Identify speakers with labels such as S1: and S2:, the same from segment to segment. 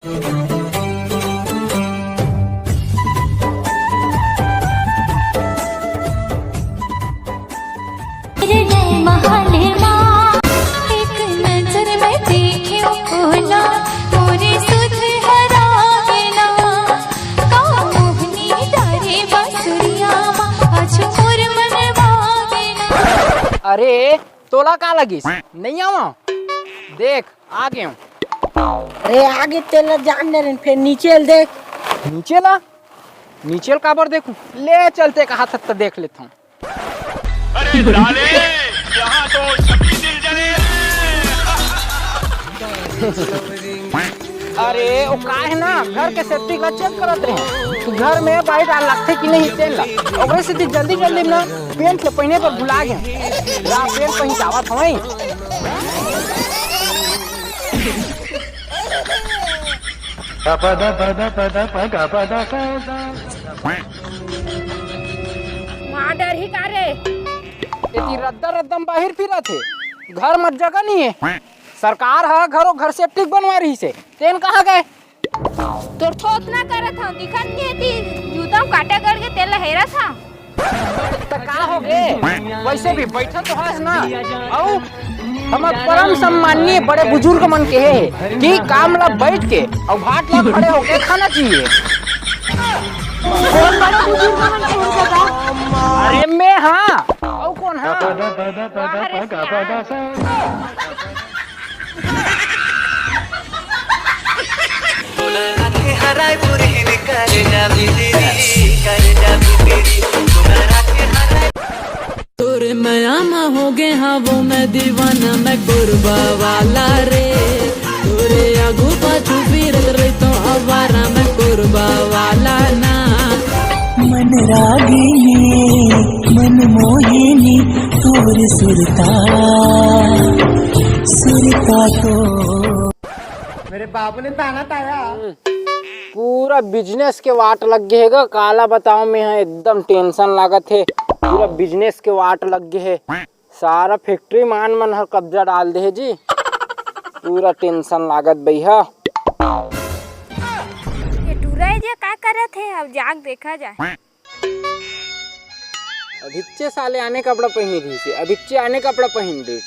S1: अरे तोला का लगिस नहीं आवा देख आ गए हूँ।
S2: अरे आगे तेला जान रहे फिर नीचे देख।
S1: नीचे ला नीचे काबर देखूं ले चलते कहा तक तो देख लेता हूँ।
S3: अरे साले यहाँ तो छपी दिल जले।
S1: अरे वो का है ना घर के सेफ्टी का चेक करत रहे तो घर में बाइट आ लगते कि नहीं तेल ला और से जल्दी जल्दी ना पेंट ले पहने पर भुला गए रा पेंट पहन जावत हवई।
S4: माँ डर ही का रे
S1: इतनी रद्दा रद्दम बाहर फिरा थे घर मत जगह नहीं है सरकार है घर सेफ्टी बनवा रही से तेन कहाँ गए
S4: तो ठोक ना करत हूँ दिखत नहीं थी जूता काटा करके तेल हेरा था
S1: तो का हो गए वैसे भी बैठा तो है ना और हमारे परम सम्माननीय बड़े बुजुर्ग मन के है कि काम ला बैठ के और भाट ला खड़े होके खाना चाहिए। कौन बड़े बुजुर्ग मन के उनके का अरे मैं हाँ और कौन हाँ
S5: तोरे मयामा हो गए हाँ वो मैं दीवाना मैं कुर्बा वाला रे तोरे आगू पाछू फिरत रही तो आवारा मैं कुर्बा वाला ना।
S6: मन रागिनी मन मोहिनी तोर सुरता तो
S2: मेरे बाबू ने ताना ताया
S1: पूरा बिजनेस के वाट लग गए है काला बताओ मैं है एकदम टेंशन लागत है पूरा बिजनेस के वाट लग गए है सारा फैक्ट्री मान मन हर कब्जा डाल दे है जी पूरा टेंशन लागत भैया।
S4: ये टूराई जे का करत है अब जाग देखा जाए।
S1: अभिच्चे साले आने कपड़ा पहनी रही से अभिच्चे आने कपड़ा पहन रही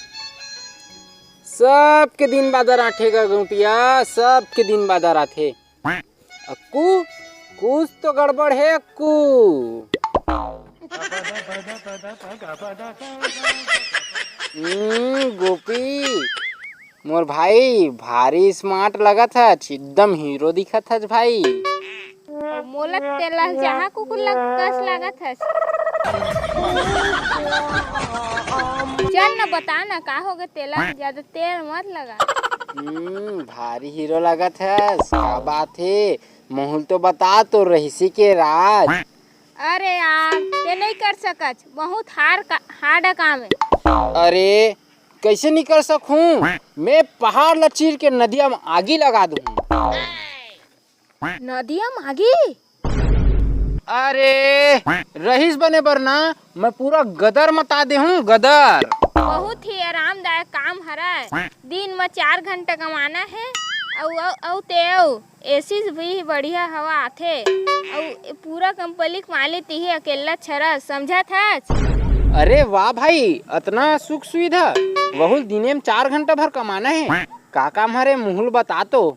S1: सबके दिन बादर आठेगा गुटिया सबके दिन बादर आथे अक्कू कुछ तो गड़बड़ है अक्कू। गोपी मोर भाई भारी स्मार्ट लगा था एकदम हीरो दिखा था भाई।
S4: मोला तेला जहाँ कुकुर कस लगा था चल न बता ना का हो गया तेला ज्यादा तेल मत लगा।
S1: भारी हीरो लगा था क्या बात है मोहुल तो बता तो रहीसी के राज।
S4: अरे यार ते नहीं कर सकत बहुत हार्ड काम है।
S1: अरे कैसे नहीं कर सकूं मैं पहाड़ ला चीर के नदिया में आगी लगा दूं।
S4: नदिया में आगी
S1: अरे रईस बने बर ना मैं पूरा गदर मता दे हूँ गदर।
S4: बहुत ही आरामदायक काम हरा दिन में 4 घंटा कमाना है औ ते एसी भी बढ़िया हवा आथे और पूरा कंपनी मालिक ही अकेला छरा समझा था।
S1: अरे वाह भाई इतना सुख सुविधा बहुत दिने में 4 घंटा भर कमाना है का काम हरे मुहुल बता तो।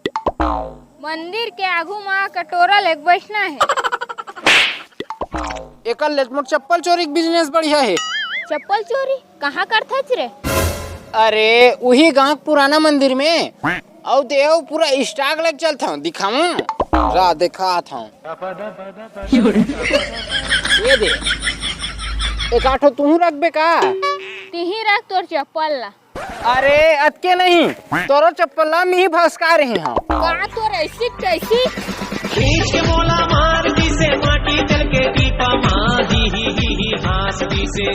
S4: मंदिर के आगू माँ कटोरा लेके बैठना है।
S1: एक लेटमोट चप्पल चोरी का बिजनेस बढ़िया है।
S4: चप्पल चोरी कहाँ करता रे?
S1: अरे वही गांव पुराना मंदिर में और देव पूरा स्टॉक लेके चलता हूँ दिखाऊं रा दिखा था ये दे एक आठो तू रख बे का
S4: तिही रख तोर चप्पल ला।
S1: अरे अतके नहीं तोरो चप्पल ला मी भसका रही हूँ
S4: का तोर ऐसी कैसी
S6: खींच के मोला मार दी से माटी चल के दीपा माँ ही हास दी से